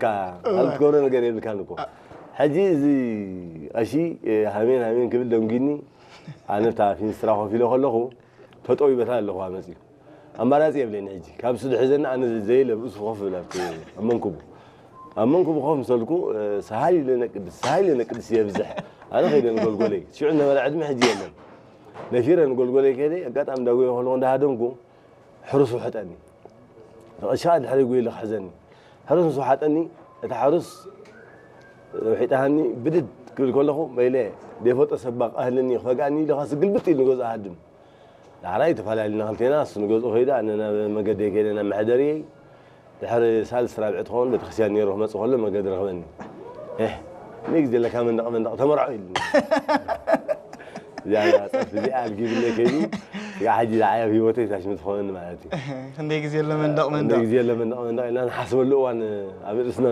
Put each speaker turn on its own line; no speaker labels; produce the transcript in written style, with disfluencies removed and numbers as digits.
كا هل كورنا قريب كانكو حجي زي أشي همين قبل دمجيني أنا تعرفين صراحة في له خلقه فتوي بثال له خامسي أما ناس يبلين حجي كابسود حزن أنا زي لبس خوف ولا أمنكم خوف مسلكو سهل لنا كده سيفزح أنا خير نقول قولي شو عندنا ولا عدم حجي لنا نفير نقول قولي كده قات أم داوي هلون ده هادمكو حرس وحتاني أشاد حري يقول لك حزني حرس وحتاني أتحرس وحيتهني بدد كل أخو ما يلاقي ديفوت أسبق أهلني خاقعني لخاص قلبتي نجوز أهدم عرايت فلا لنا خلتي ناس نجوز أخيدا أنا ما قد يكين أنا محدري الحر سالس رابع تخون بتخسيان يروح مسؤول ما قدر غني إيه نيجي لك من تمرعي يعني أصدق ألقي بالله كذي يا حاجي دعاية في وقتي عشان تخون معاتي
نيجي زي من دق
نيجي زي من دق أنا حسب اللي هو أنا عمل اسمه